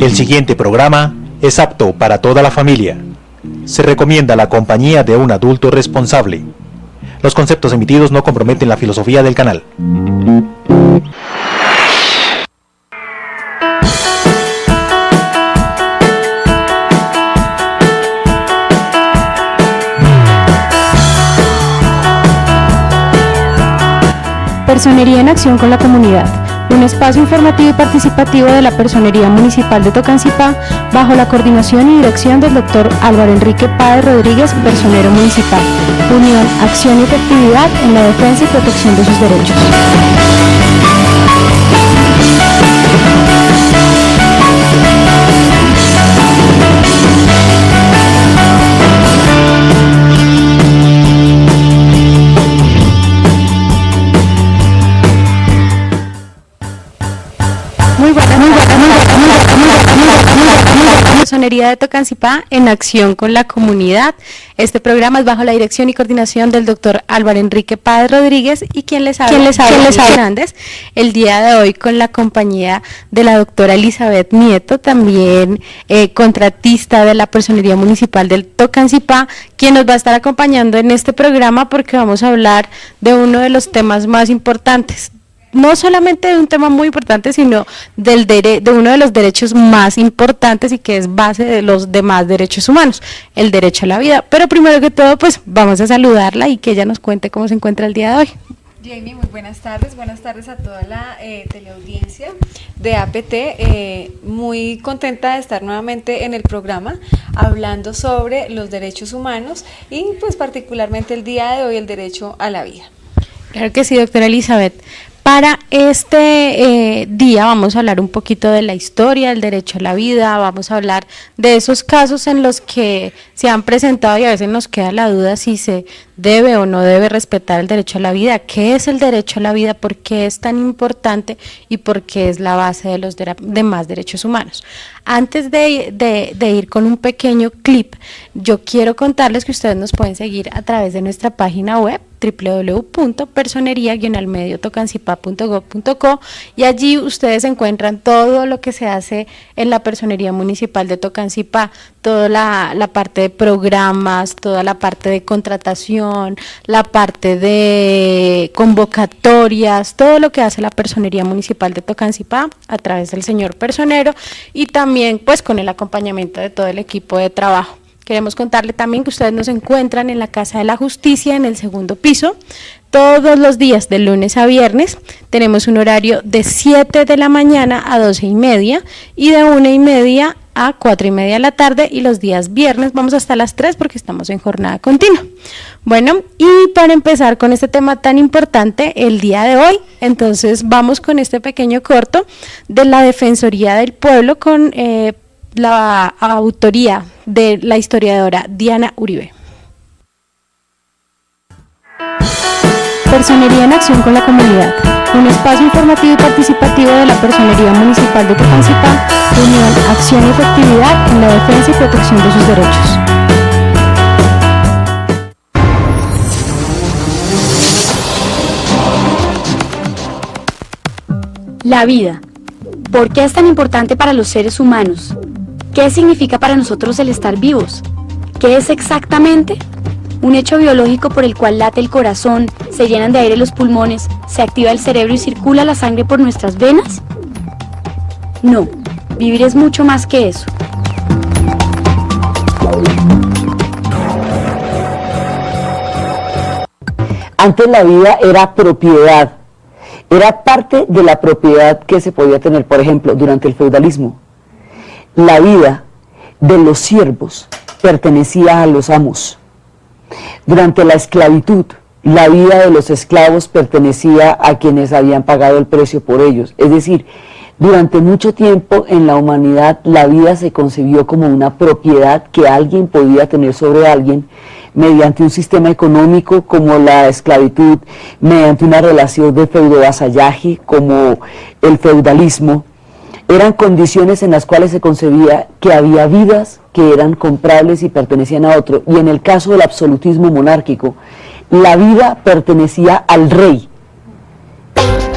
El siguiente programa es apto para toda la familia. Se recomienda la compañía de un adulto responsable. Los conceptos emitidos no comprometen la filosofía del canal. Personería en acción con la comunidad, un espacio informativo y participativo de la Personería Municipal de Tocancipá, bajo la coordinación y dirección del Dr. Álvaro Enrique Páez Rodríguez, personero municipal. Unión, acción y efectividad en la defensa y protección de sus derechos. Personería de Tocancipá en acción con la comunidad. Este programa es bajo la dirección y coordinación del doctor Álvaro Enrique Páez Rodríguez y quien les habla Hernández. El día de hoy con la compañía de la doctora Elizabeth Nieto, también contratista de la Personería Municipal del Tocancipá, quien nos va a estar acompañando en este programa porque vamos a hablar de uno de los temas más importantes. No solamente de un tema muy importante, sino de uno de los derechos más importantes y que es base de los demás derechos humanos, el derecho a la vida. Pero primero que todo, pues vamos a saludarla y que ella nos cuente cómo se encuentra el día de hoy. Jamie, muy buenas tardes a toda la teleaudiencia de APT, muy contenta de estar nuevamente en el programa hablando sobre los derechos humanos y pues particularmente el día de hoy el derecho a la vida. Claro que sí, doctora Elizabeth. Para este día vamos a hablar un poquito de la historia del derecho a la vida, vamos a hablar de esos casos en los que se han presentado y a veces nos queda la duda si se debe o no debe respetar el derecho a la vida. ¿Qué es el derecho a la vida? ¿Por qué es tan importante? ¿Y por qué es la base de los demás derechos humanos? Antes de ir con un pequeño clip, yo quiero contarles que ustedes nos pueden seguir a través de nuestra página web www.personeria-tocancipá.gov.co y allí ustedes encuentran todo lo que se hace en la Personería Municipal de Tocancipá, toda la parte de programas, toda la parte de contratación, la parte de convocatorias, todo lo que hace la Personería Municipal de Tocancipá a través del señor personero y también pues con el acompañamiento de todo el equipo de trabajo. Queremos contarle también que ustedes nos encuentran en la Casa de la Justicia, en el segundo piso, todos los días de lunes a viernes. Tenemos un horario de 7 de la mañana a 12:30 y de 1:30 a 4:30 de la tarde, y los días viernes vamos hasta las 3 porque estamos en jornada continua. Bueno, y para empezar con este tema tan importante el día de hoy, entonces vamos con este pequeño corto de la Defensoría del Pueblo con la autoría de la historiadora Diana Uribe. Personería en acción con la comunidad, un espacio informativo y participativo de la Personería Municipal de Tocancipá, unión, acción y efectividad en la defensa y protección de sus derechos. La vida. ¿Por qué es tan importante para los seres humanos? ¿Qué significa para nosotros el estar vivos? ¿Qué es exactamente? Un hecho biológico por el cual late el corazón, se llenan de aire los pulmones, se activa el cerebro y circula la sangre por nuestras venas. No, vivir es mucho más que eso. Antes la vida era propiedad, era parte de la propiedad que se podía tener, por ejemplo, durante el feudalismo. La vida de los siervos pertenecía a los amos. Durante la esclavitud, la vida de los esclavos pertenecía a quienes habían pagado el precio por ellos. Es decir, durante mucho tiempo en la humanidad la vida se concibió como una propiedad que alguien podía tener sobre alguien mediante un sistema económico como la esclavitud, mediante una relación de feudo-vasallaje como el feudalismo. Eran condiciones en las cuales se concebía que había vidas que eran comprables y pertenecían a otro. Y en el caso del absolutismo monárquico, la vida pertenecía al rey.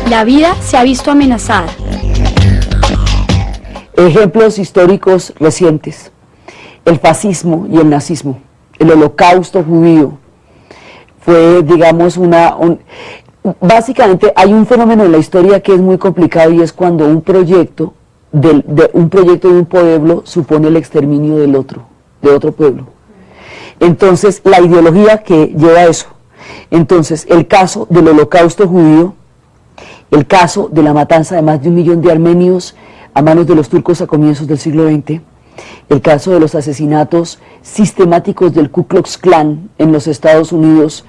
La vida se ha visto amenazada. Ejemplos históricos recientes: el fascismo y el nazismo, el holocausto judío. Fue, digamos, básicamente hay un fenómeno en la historia que es muy complicado, y es cuando un proyecto de un pueblo supone el exterminio de otro pueblo. Entonces, la ideología que lleva a eso. Entonces, el caso del holocausto judío, el caso de la matanza de más de 1 millón de armenios a manos de los turcos a comienzos del siglo XX, el caso de los asesinatos sistemáticos del Ku Klux Klan en los Estados Unidos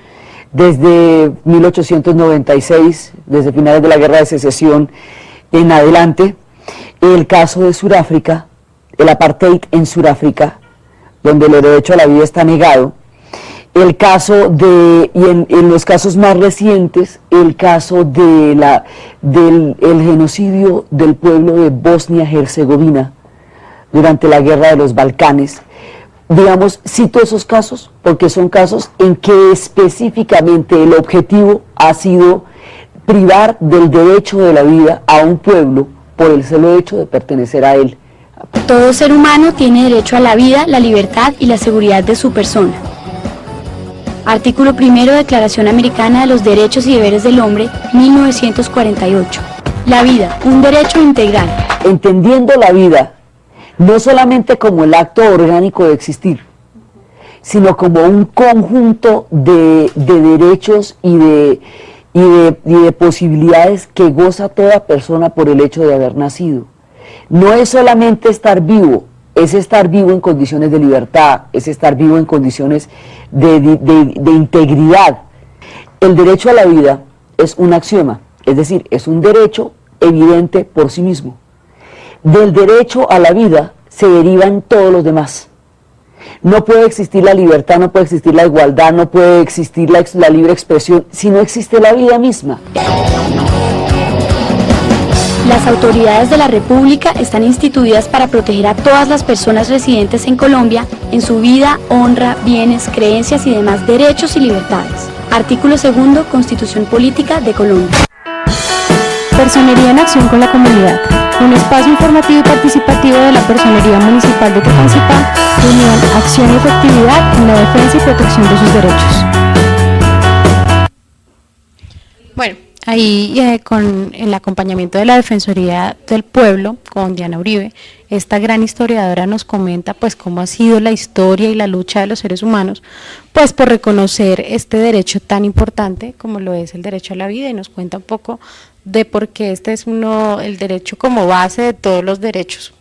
desde 1896, desde finales de la Guerra de Secesión en adelante, el caso de Sudáfrica, el apartheid en Sudáfrica, donde el derecho a la vida está negado, el caso en los casos más recientes, el caso del genocidio del pueblo de Bosnia-Herzegovina durante la guerra de los Balcanes. Digamos, cito esos casos porque son casos en que específicamente el objetivo ha sido privar del derecho de la vida a un pueblo por el solo hecho de pertenecer a él. Todo ser humano tiene derecho a la vida, la libertad y la seguridad de su persona. Artículo 1, Declaración Americana de los Derechos y Deberes del Hombre, 1948. La vida, un derecho integral. Entendiendo la vida no solamente como el acto orgánico de existir, sino como un conjunto de derechos y de posibilidades que goza toda persona por el hecho de haber nacido. No es solamente estar vivo, es estar vivo en condiciones de libertad, es estar vivo en condiciones de integridad. El derecho a la vida es un axioma, es decir, es un derecho evidente por sí mismo. Del derecho a la vida se derivan todos los demás. No puede existir la libertad, no puede existir la igualdad, no puede existir la libre expresión si no existe la vida misma. Las autoridades de la República están instituidas para proteger a todas las personas residentes en Colombia en su vida, honra, bienes, creencias y demás derechos y libertades. Artículo 2, Constitución Política de Colombia. Personería en acción con la comunidad. Un espacio informativo y participativo de la Personería Municipal de Tocancipá, que unión, acción y efectividad en la defensa y protección de sus derechos. Bueno, ahí con el acompañamiento de la Defensoría del Pueblo, con Diana Uribe, esta gran historiadora nos comenta pues cómo ha sido la historia y la lucha de los seres humanos pues por reconocer este derecho tan importante como lo es el derecho a la vida, y nos cuenta un poco de por qué este es el derecho como base de todos los derechos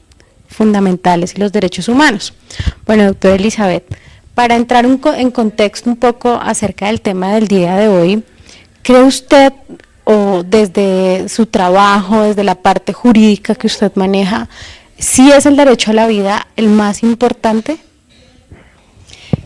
fundamentales y los derechos humanos. Bueno, doctora Elizabeth, para entrar en contexto un poco acerca del tema del día de hoy, ¿cree usted, o desde su trabajo, desde la parte jurídica que usted maneja, si es el derecho a la vida el más importante?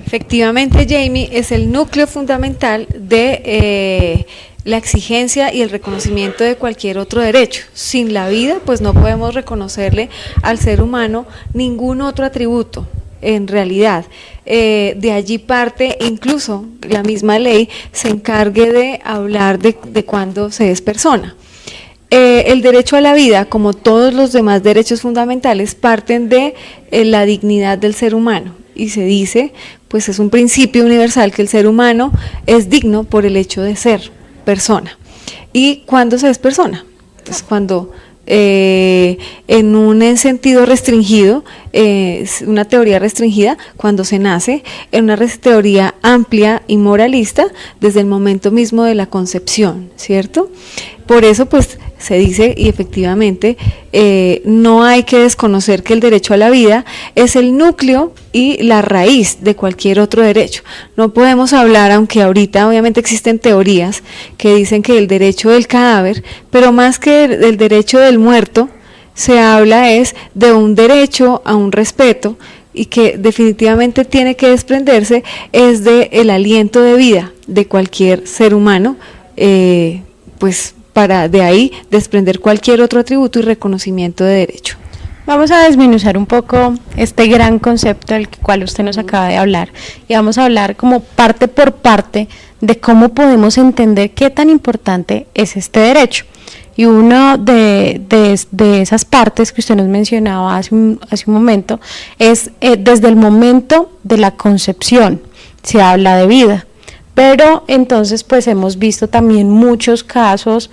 Efectivamente, Jamie, es el núcleo fundamental de la exigencia y el reconocimiento de cualquier otro derecho. Sin la vida, pues no podemos reconocerle al ser humano ningún otro atributo. En realidad, de allí parte, incluso la misma ley se encargue de hablar de cuándo se es persona. El derecho a la vida, como todos los demás derechos fundamentales, parten de la dignidad del ser humano, y se dice, pues es un principio universal, que el ser humano es digno por el hecho de ser persona. ¿Y cuándo se es persona? Pues cuando en un sentido restringido, una teoría restringida, cuando se nace, en una teoría amplia y moralista desde el momento mismo de la concepción, ¿cierto? Por eso pues se dice, y efectivamente no hay que desconocer que el derecho a la vida es el núcleo y la raíz de cualquier otro derecho. No podemos hablar, aunque ahorita obviamente existen teorías que dicen que el derecho del cadáver, pero más que del derecho del muerto, se habla es de un derecho a un respeto, y que definitivamente tiene que desprenderse es del aliento de vida de cualquier ser humano, pues para de ahí desprender cualquier otro atributo y reconocimiento de derecho. Vamos a desmenuzar un poco este gran concepto del cual usted nos acaba de hablar, y vamos a hablar como parte por parte de cómo podemos entender qué tan importante es este derecho. Y una de esas partes que usted nos mencionaba hace un momento es desde el momento de la concepción, se habla de vida. Pero entonces pues hemos visto también muchos casos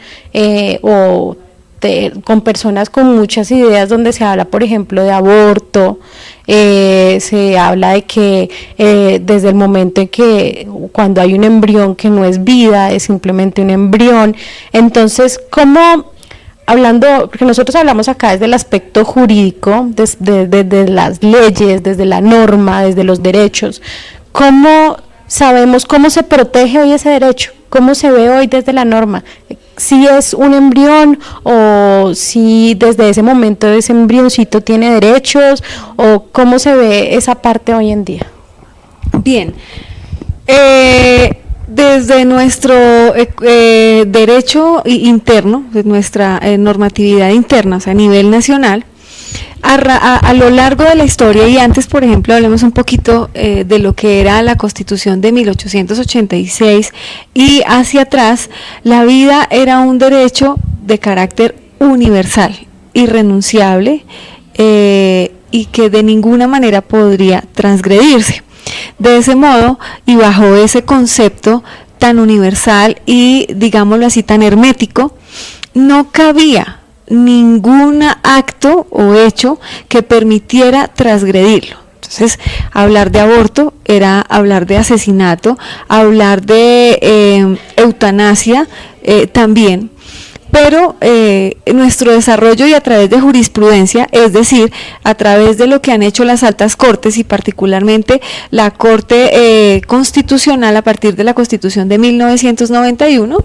con personas con muchas ideas donde se habla, por ejemplo, de aborto, se habla de que desde el momento en que cuando hay un embrión que no es vida, es simplemente un embrión. Entonces, porque nosotros hablamos acá desde el aspecto jurídico, desde las leyes, desde la norma, desde los derechos, ¿cómo sabemos cómo se protege hoy ese derecho? ¿Cómo se ve hoy desde la norma? Si es un embrión o si desde ese momento ese embrioncito tiene derechos, o cómo se ve esa parte hoy en día. Bien, desde nuestro derecho interno, de nuestra normatividad interna, o sea, a nivel nacional, a lo largo de la historia, y antes, por ejemplo, hablemos un poquito de lo que era la Constitución de 1886 y hacia atrás, la vida era un derecho de carácter universal, irrenunciable, y que de ninguna manera podría transgredirse. De ese modo, y bajo ese concepto tan universal y, digámoslo así, tan hermético, no cabía ningún acto o hecho que permitiera transgredirlo. Entonces, hablar de aborto era hablar de asesinato, hablar de eutanasia también. Pero nuestro desarrollo, y a través de jurisprudencia, es decir, a través de lo que han hecho las altas cortes y particularmente la Corte Constitucional a partir de la Constitución de 1991,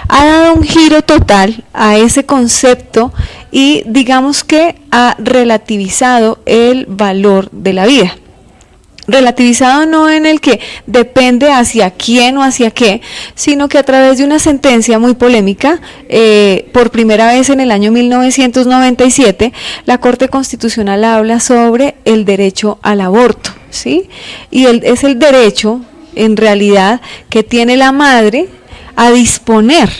ha dado un giro total a ese concepto y digamos que ha relativizado el valor de la vida. Relativizado no en el que depende hacia quién o hacia qué, sino que a través de una sentencia muy polémica, por primera vez en el año 1997, la Corte Constitucional habla sobre el derecho al aborto, ¿sí? Y es el derecho, en realidad, que tiene la madre a disponer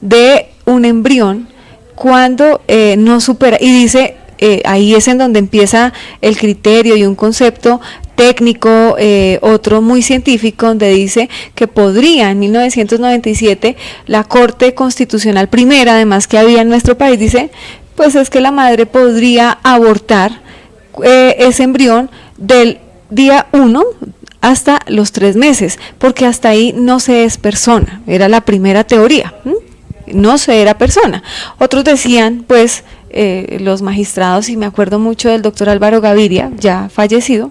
de un embrión cuando no supera, y dice, ahí es en donde empieza el criterio y un concepto técnico, otro muy científico, donde dice que podría en 1997 la Corte Constitucional primera, además que había en nuestro país, dice, pues es que la madre podría abortar ese embrión del día 1 hasta los 3 meses, porque hasta ahí no se es persona, era la primera teoría, no se era persona. Otros decían, pues, los magistrados, y me acuerdo mucho del doctor Álvaro Gaviria, ya fallecido,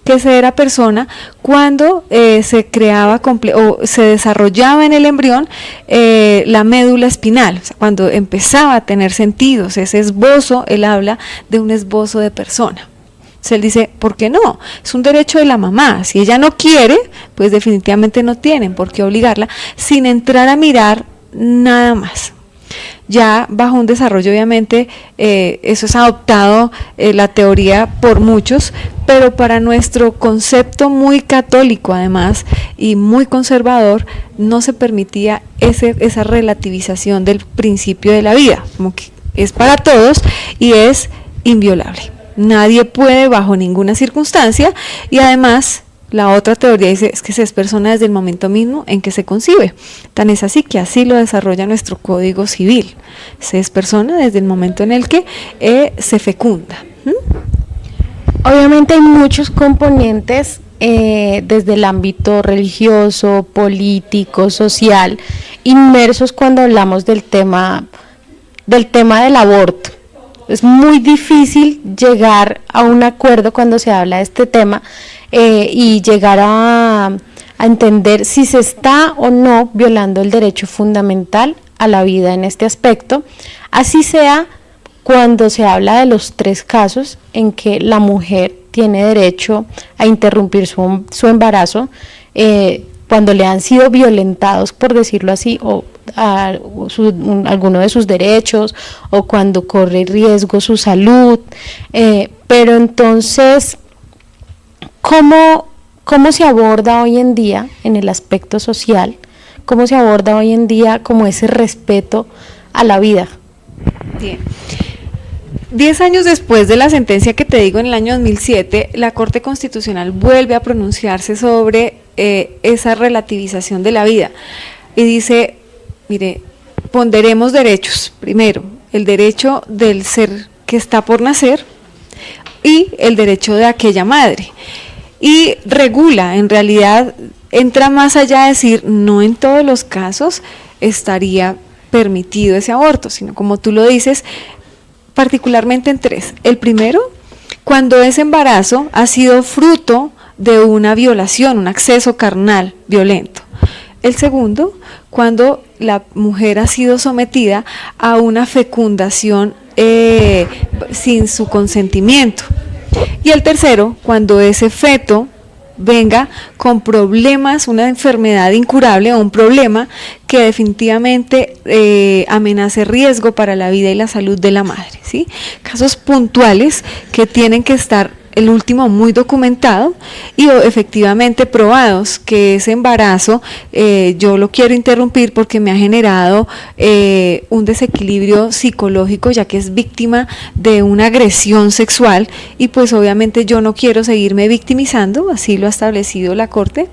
que se era persona cuando se creaba o se desarrollaba en el embrión la médula espinal, o sea, cuando empezaba a tener sentidos, ese esbozo, él habla de un esbozo de persona. Entonces él dice, ¿por qué no? Es un derecho de la mamá, si ella no quiere, pues definitivamente no tienen por qué obligarla, sin entrar a mirar nada más. Ya bajo un desarrollo, obviamente, eso es adoptado, la teoría, por muchos, pero para nuestro concepto muy católico además y muy conservador, no se permitía esa relativización del principio de la vida, como que es para todos y es inviolable. Nadie puede bajo ninguna circunstancia, y además la otra teoría dice es que se es persona desde el momento mismo en que se concibe. Tan es así que así lo desarrolla nuestro Código Civil. Se es persona desde el momento en el que se fecunda. Obviamente hay muchos componentes desde el ámbito religioso, político, social, inmersos cuando hablamos del tema del aborto. Es muy difícil llegar a un acuerdo cuando se habla de este tema y llegar a entender si se está o no violando el derecho fundamental a la vida en este aspecto, así sea cuando se habla de los 3 casos en que la mujer tiene derecho a interrumpir su embarazo, cuando le han sido violentados, por decirlo así, o alguno de sus derechos, o cuando corre riesgo su salud, pero entonces, ¿cómo se aborda hoy en día en el aspecto social? ¿Cómo se aborda hoy en día como ese respeto a la vida. Bien. 10 años después de la sentencia que te digo en el año 2007, la Corte Constitucional vuelve a pronunciarse sobre esa relativización de la vida y dice, mire, ponderemos derechos. Primero, el derecho del ser que está por nacer y el derecho de aquella madre. Y regula, en realidad, entra más allá de decir, no en todos los casos estaría permitido ese aborto, sino como tú lo dices, particularmente en 3. El primero, cuando ese embarazo ha sido fruto de una violación, un acceso carnal violento. El segundo, cuando la mujer ha sido sometida a una fecundación sin su consentimiento. Y el tercero, cuando ese feto venga con problemas, una enfermedad incurable o un problema que definitivamente amenace riesgo para la vida y la salud de la madre, ¿sí? Casos puntuales que tienen que estar, el último muy documentado y efectivamente probados que ese embarazo, yo lo quiero interrumpir porque me ha generado un desequilibrio psicológico, ya que es víctima de una agresión sexual y pues obviamente yo no quiero seguirme victimizando, así lo ha establecido la Corte,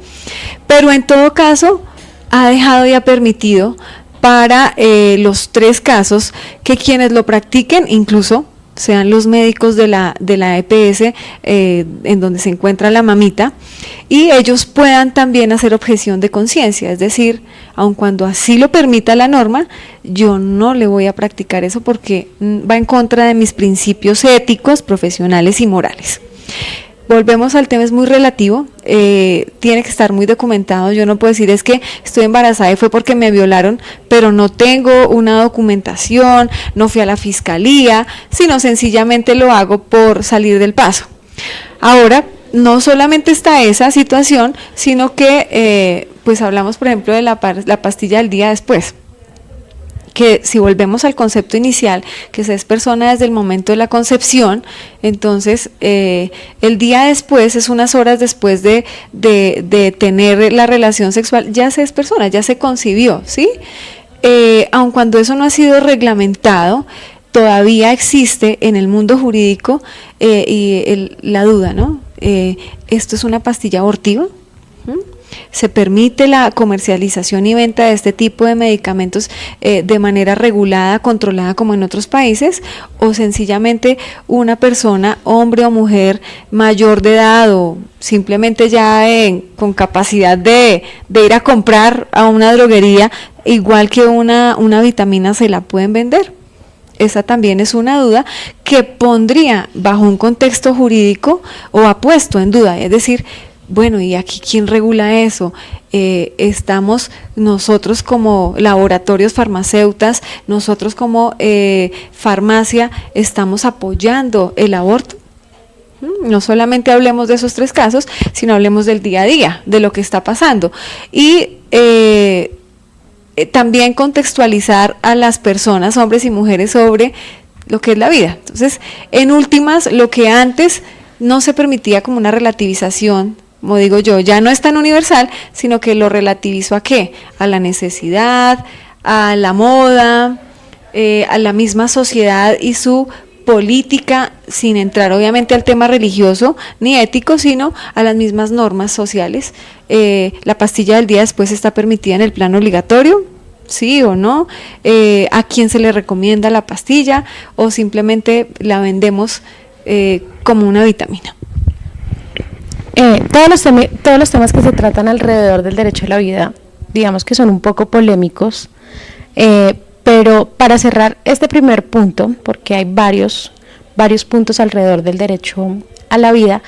pero en todo caso ha dejado y ha permitido para los 3 casos que quienes lo practiquen, incluso sean los médicos de la EPS en donde se encuentra la mamita, y ellos puedan también hacer objeción de conciencia, es decir, aun cuando así lo permita la norma, yo no le voy a practicar eso porque va en contra de mis principios éticos, profesionales y morales. Volvemos al tema, es muy relativo, tiene que estar muy documentado. Yo no puedo decir es que estoy embarazada y fue porque me violaron, pero no tengo una documentación, no fui a la fiscalía, sino sencillamente lo hago por salir del paso. Ahora, no solamente está esa situación, sino que pues hablamos por ejemplo de la pastilla del día después, que si volvemos al concepto inicial, que se es persona desde el momento de la concepción, entonces el día después es unas horas después de tener la relación sexual, ya se es persona, ya se concibió, ¿sí? Aun cuando eso no ha sido reglamentado, todavía existe en el mundo jurídico la duda, ¿no? ¿Esto es una pastilla abortiva? Se permite la comercialización y venta de este tipo de medicamentos de manera regulada, controlada como en otros países, o sencillamente una persona, hombre o mujer, mayor de edad o simplemente ya con capacidad de ir a comprar a una droguería, igual que una vitamina se la pueden vender. Esa también es una duda que pondría bajo un contexto jurídico o ha puesto en duda, es decir, bueno, ¿y aquí quién regula eso? Estamos nosotros como laboratorios farmacéuticos, nosotros como farmacia, estamos apoyando el aborto. No solamente hablemos de esos 3 casos, sino hablemos del día a día, de lo que está pasando. Y también contextualizar a las personas, hombres y mujeres, sobre lo que es la vida. Entonces, en últimas, lo que antes no se permitía como una relativización, como digo yo, ya no es tan universal, sino que lo relativizo ¿a qué? A la necesidad, a la moda, a la misma sociedad y su política, sin entrar obviamente al tema religioso ni ético, sino a las mismas normas sociales. La pastilla del día después está permitida en el plano obligatorio, sí o no, a quién se le recomienda la pastilla o simplemente la vendemos como una vitamina. Todos los temas que se tratan alrededor del derecho a la vida, digamos que son un poco polémicos, pero para cerrar este primer punto, porque hay varios puntos alrededor del derecho a la vida,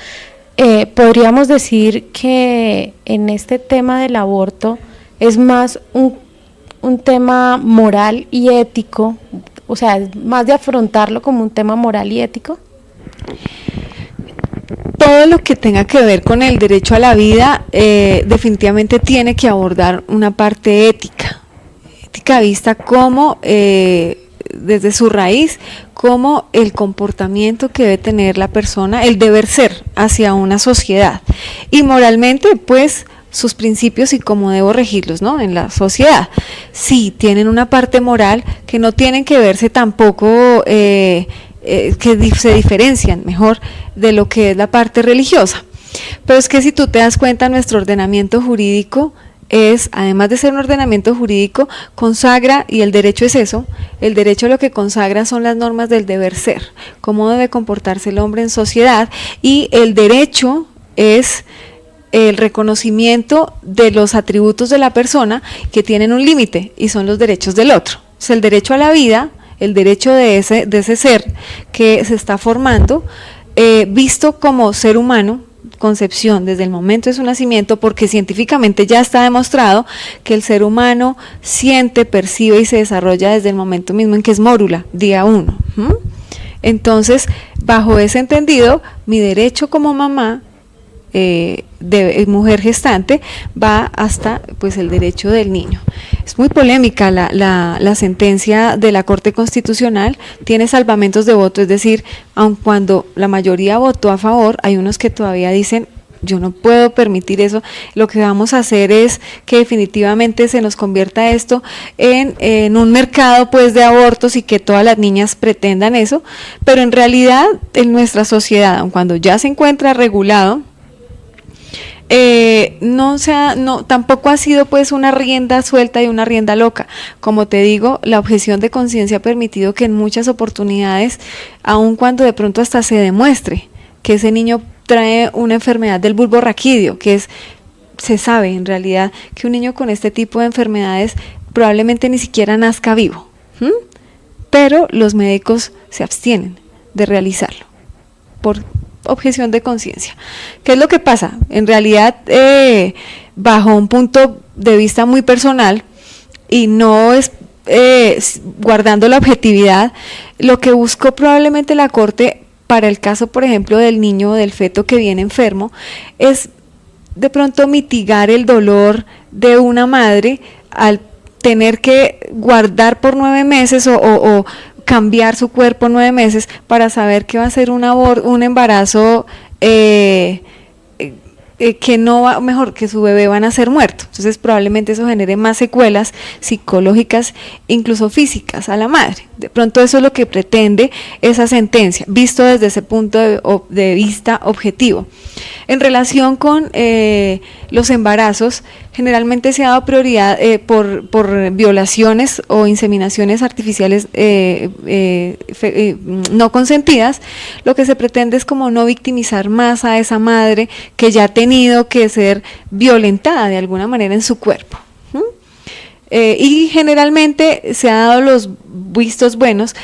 podríamos decir que en este tema del aborto es más un tema moral y ético, o sea, es más de afrontarlo como un tema moral y ético. Todo lo que tenga que ver con el derecho a la vida definitivamente tiene que abordar una parte ética vista como desde su raíz, como el comportamiento que debe tener la persona, el deber ser hacia una sociedad, y moralmente pues sus principios y cómo debo regirlos, ¿no?, en la sociedad. Sí, tienen una parte moral que no tienen que verse tampoco, que se diferencian mejor de lo que es la parte religiosa. Pero es que si tú te das cuenta, nuestro ordenamiento jurídico es, además de ser un ordenamiento jurídico, consagra, y el derecho es eso, el derecho lo que consagra son las normas del deber ser, cómo debe comportarse el hombre en sociedad, y el derecho es el reconocimiento de los atributos de la persona que tienen un límite, y son los derechos del otro. O sea, el derecho a la vida, el derecho de ese ser que se está formando, visto como ser humano, concepción desde el momento de su nacimiento, porque científicamente ya está demostrado que el ser humano siente, percibe y se desarrolla desde el momento mismo en que es mórula, día 1. Entonces, bajo ese entendido, mi derecho como mamá, de mujer gestante, va hasta pues el derecho del niño. Es muy polémica la sentencia de la Corte Constitucional, tiene salvamentos de voto, es decir, aun cuando la mayoría votó a favor, hay unos que todavía dicen: yo no puedo permitir eso, lo que vamos a hacer es que definitivamente se nos convierta esto en un mercado pues de abortos y que todas las niñas pretendan eso, pero en realidad en nuestra sociedad, aun cuando ya se encuentra regulado, tampoco ha sido pues una rienda suelta y una rienda loca. Como te digo, la objeción de conciencia ha permitido que en muchas oportunidades, aun cuando de pronto hasta se demuestre que ese niño trae una enfermedad del bulbo raquídeo, se sabe en realidad que un niño con este tipo de enfermedades probablemente ni siquiera nazca vivo, pero los médicos se abstienen de realizarlo por objeción de conciencia. ¿Qué es lo que pasa? En realidad, bajo un punto de vista muy personal, y no es guardando la objetividad, lo que buscó probablemente la Corte para el caso, por ejemplo, del niño o del feto que viene enfermo, es de pronto mitigar el dolor de una madre al tener que guardar por 9 meses o cambiar su cuerpo 9 meses para saber que va a ser un embarazo que no va, mejor que su bebé van a ser muerto. Entonces probablemente eso genere más secuelas psicológicas, incluso físicas, a la madre. De pronto eso es lo que pretende esa sentencia, visto desde ese punto de vista objetivo. En relación con los embarazos, generalmente se ha dado prioridad por violaciones o inseminaciones artificiales no consentidas. Lo que se pretende es como no victimizar más a esa madre que ya ha tenido que ser violentada de alguna manera en su cuerpo. Y generalmente se ha dado los vistos buenos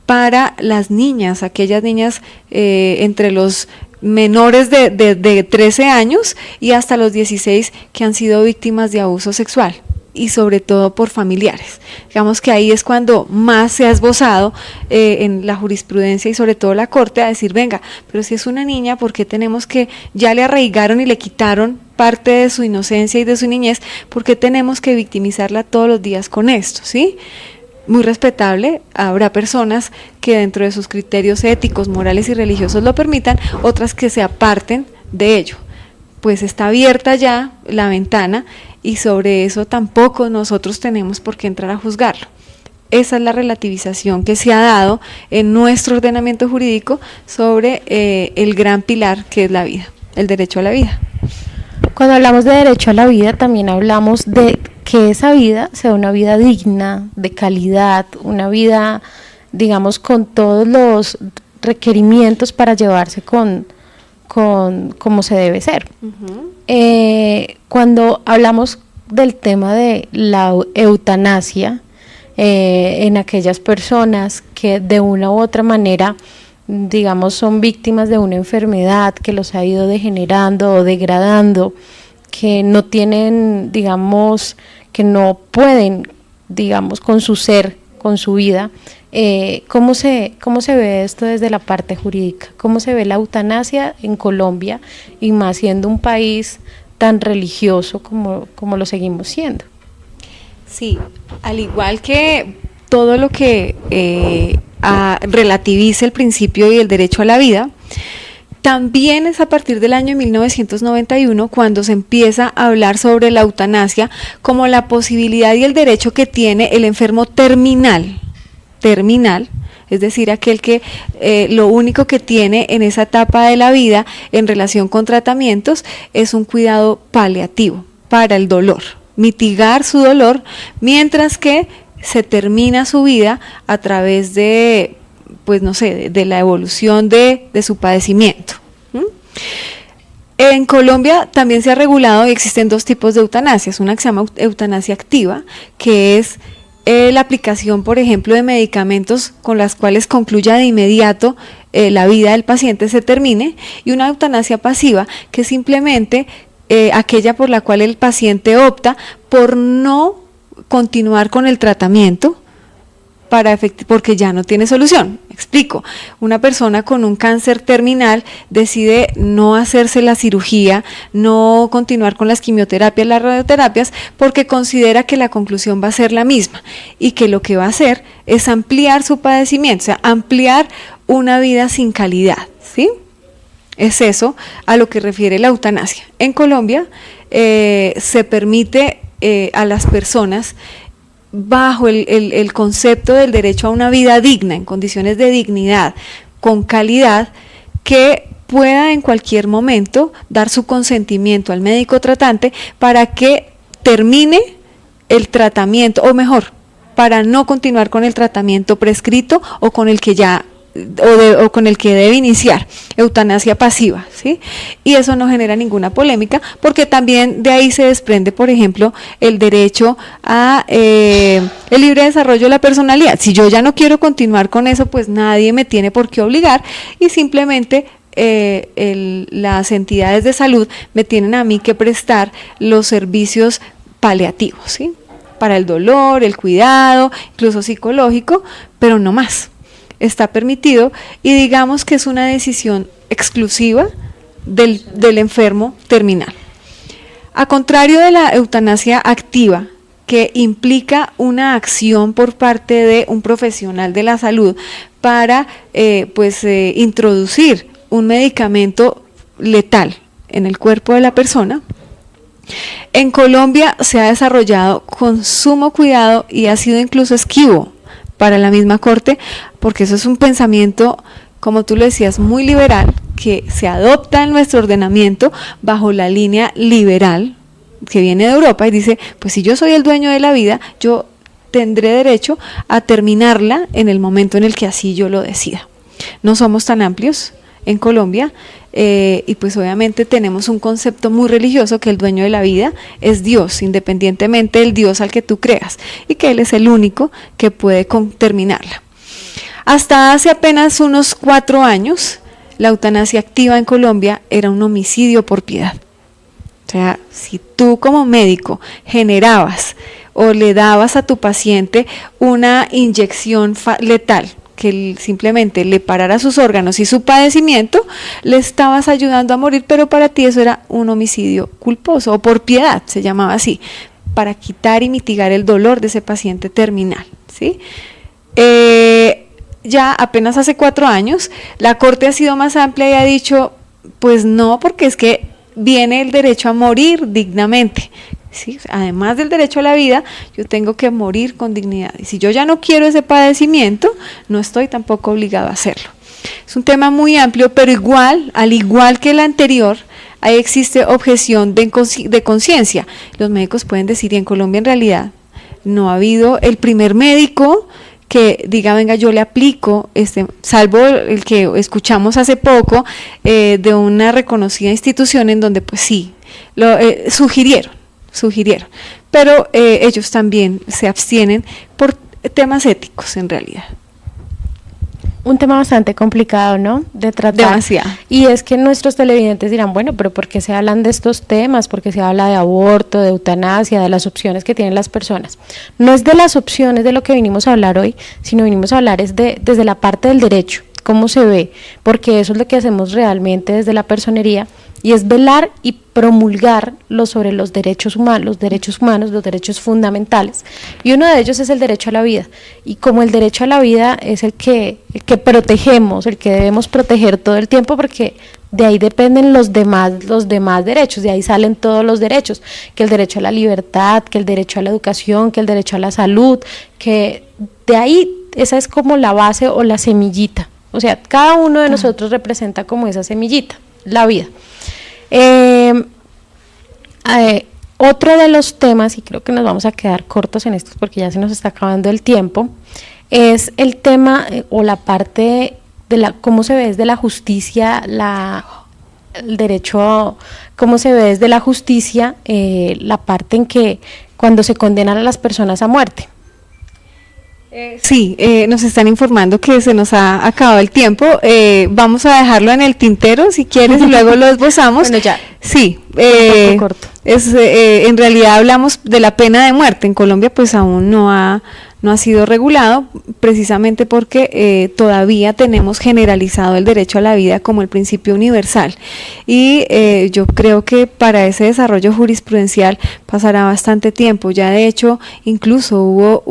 para las niñas, aquellas niñas entre los menores de 13 años y hasta los 16 que han sido víctimas de abuso sexual, y sobre todo por familiares. Digamos que ahí es cuando más se ha esbozado en la jurisprudencia y sobre todo la Corte a decir: venga, pero si es una niña, ¿por qué tenemos que, ya le arraigaron y le quitaron parte de su inocencia y de su niñez, por qué tenemos que victimizarla todos los días con esto? ¿Sí? Muy respetable, habrá personas que dentro de sus criterios éticos, morales y religiosos lo permitan, otras que se aparten de ello. Pues está abierta ya la ventana y sobre eso tampoco nosotros tenemos por qué entrar a juzgarlo. Esa es la relativización que se ha dado en nuestro ordenamiento jurídico sobre el gran pilar que es la vida, el derecho a la vida. Cuando hablamos de derecho a la vida, también hablamos de que esa vida sea una vida digna, de calidad, una vida, digamos, con todos los requerimientos para llevarse con como se debe ser. Cuando hablamos del tema de la eutanasia, en aquellas personas que de una u otra manera, digamos, son víctimas de una enfermedad que los ha ido degenerando o degradando, que no tienen, digamos, que no pueden, digamos, con su ser, con su vida, ¿cómo se ve esto desde la parte jurídica? ¿Cómo se ve la eutanasia en Colombia, y más siendo un país tan religioso como lo seguimos siendo? Sí, al igual que todo lo que relativiza el principio y el derecho a la vida, También es a partir del año 1991 cuando se empieza a hablar sobre la eutanasia como la posibilidad y el derecho que tiene el enfermo terminal, es decir, aquel que lo único que tiene en esa etapa de la vida en relación con tratamientos es un cuidado paliativo para el dolor, mitigar su dolor mientras que se termina su vida a través de, pues no sé, de la evolución de su padecimiento. En Colombia también se ha regulado y existen dos tipos de eutanasias, una que se llama eutanasia activa, que es la aplicación, por ejemplo, de medicamentos con las cuales concluya de inmediato la vida del paciente se termine, y una eutanasia pasiva, que es simplemente aquella por la cual el paciente opta por no continuar con el tratamiento porque ya no tiene solución. Explico, una persona con un cáncer terminal decide no hacerse la cirugía, no continuar con las quimioterapias, las radioterapias, porque considera que la conclusión va a ser la misma y que lo que va a hacer es ampliar su padecimiento, o sea, ampliar una vida sin calidad, ¿sí? Es eso a lo que refiere la eutanasia. En Colombia se permite a las personas bajo el concepto del derecho a una vida digna, en condiciones de dignidad, con calidad, que pueda en cualquier momento dar su consentimiento al médico tratante para que termine el tratamiento, o mejor, para no continuar con el tratamiento prescrito o con el que ya o con el que debe iniciar, eutanasia pasiva, ¿sí? Y eso no genera ninguna polémica, porque también de ahí se desprende, por ejemplo, el derecho a el libre desarrollo de la personalidad. Si yo ya no quiero continuar con eso, pues nadie me tiene por qué obligar, y simplemente las entidades de salud me tienen a mí que prestar los servicios paliativos, ¿sí? Para el dolor, el cuidado, incluso psicológico, pero no más. Está permitido, y digamos que es una decisión exclusiva del enfermo terminal. A contrario de la eutanasia activa, que implica una acción por parte de un profesional de la salud para introducir un medicamento letal en el cuerpo de la persona, en Colombia se ha desarrollado con sumo cuidado y ha sido incluso esquivo para la misma Corte, porque eso es un pensamiento, como tú lo decías, muy liberal, que se adopta en nuestro ordenamiento bajo la línea liberal que viene de Europa, y dice, pues si yo soy el dueño de la vida, yo tendré derecho a terminarla en el momento en el que así yo lo decida. No somos tan amplios en Colombia, y pues obviamente tenemos un concepto muy religioso, que el dueño de la vida es Dios, independientemente del Dios al que tú creas, y que Él es el único que puede terminarla. Hasta hace apenas unos 4 años, la eutanasia activa en Colombia era un homicidio por piedad. O sea, si tú como médico generabas o le dabas a tu paciente una inyección letal, que simplemente le parara sus órganos y su padecimiento, le estabas ayudando a morir, pero para ti eso era un homicidio culposo, o por piedad, se llamaba así, para quitar y mitigar el dolor de ese paciente terminal, ¿sí? Ya apenas hace 4 años, la Corte ha sido más amplia y ha dicho, pues no, porque es que viene el derecho a morir dignamente, ¿sí? Además del derecho a la vida, yo tengo que morir con dignidad, y si yo ya no quiero ese padecimiento, no estoy tampoco obligado a hacerlo. Es un tema muy amplio, pero al igual que el anterior, ahí existe objeción de conciencia. Los médicos pueden decir, y en Colombia en realidad no ha habido el primer médico que diga, venga, yo le aplico, salvo el que escuchamos hace poco de una reconocida institución en donde pues sí, lo sugirieron, pero ellos también se abstienen por temas éticos en realidad. Un tema bastante complicado, ¿no?, de tratar. Demasiado. Y es que nuestros televidentes dirán, bueno, pero ¿por qué se hablan de estos temas? ¿Por qué se habla de aborto, de eutanasia, de las opciones que tienen las personas? No es de las opciones de lo que vinimos a hablar hoy, sino vinimos a hablar desde la parte del derecho. cómo se ve, porque eso es lo que hacemos realmente desde la personería, y es velar y promulgar sobre los derechos humanos, los derechos fundamentales. Y uno de ellos es el derecho a la vida. Y como el derecho a la vida es el que protegemos, el que debemos proteger todo el tiempo, porque de ahí dependen los demás derechos, de ahí salen todos los derechos, que el derecho a la libertad, que el derecho a la educación, que el derecho a la salud, que de ahí esa es como la base o la semillita. O sea, cada uno de nosotros representa como esa semillita, la vida. Otro de los temas, y creo que nos vamos a quedar cortos en estos porque ya se nos está acabando el tiempo, es el tema o la parte de cómo se ve desde la justicia, el derecho, cómo se ve desde la justicia, la parte en que cuando se condenan a las personas a muerte. Sí, nos están informando que se nos ha acabado el tiempo. Vamos a dejarlo en el tintero si quieres y luego lo esbozamos. Bueno, ya. Sí, corto. En realidad hablamos de la pena de muerte. En Colombia pues aún no ha sido regulado, precisamente porque todavía tenemos generalizado el derecho a la vida como el principio universal, y yo creo que para ese desarrollo jurisprudencial pasará bastante tiempo. Ya de hecho incluso hubo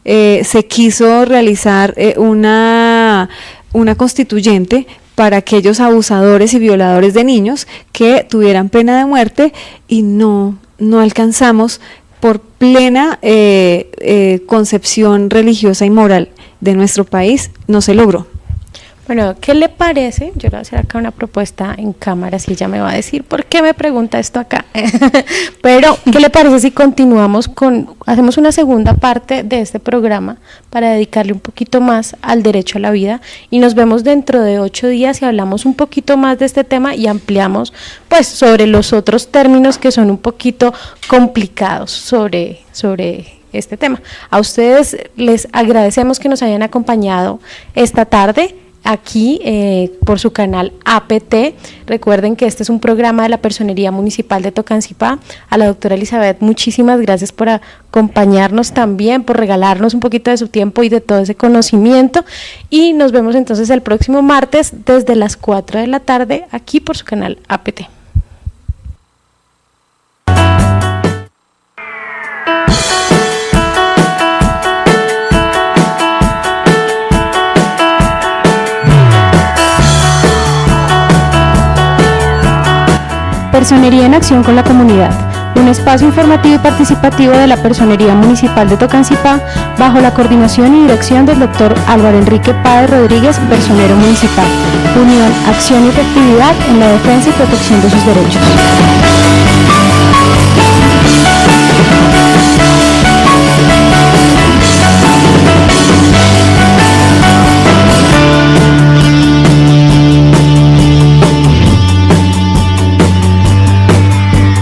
se quiso realizar una constituyente para aquellos abusadores y violadores de niños que tuvieran pena de muerte, y no alcanzamos, por plena concepción religiosa y moral de nuestro país, no se logró. Bueno, ¿qué le parece? Yo le voy a hacer acá una propuesta en cámara, si ella me va a decir por qué me pregunta esto acá. Pero, ¿qué le parece si continuamos hacemos una segunda parte de este programa para dedicarle un poquito más al derecho a la vida, y nos vemos dentro de 8 días y hablamos un poquito más de este tema y ampliamos pues sobre los otros términos que son un poquito complicados sobre este tema? A ustedes les agradecemos que nos hayan acompañado esta tarde aquí por su canal APT. Recuerden que este es un programa de la Personería Municipal de Tocancipá. A la doctora Elizabeth, muchísimas gracias por acompañarnos también, por regalarnos un poquito de su tiempo y de todo ese conocimiento, y nos vemos entonces el próximo martes desde las 4 de la tarde aquí por su canal APT. Personería en acción con la comunidad, un espacio informativo y participativo de la Personería Municipal de Tocancipá, bajo la coordinación y dirección del Dr. Álvaro Enrique Páez Rodríguez, personero municipal. Unión, acción y efectividad en la defensa y protección de sus derechos.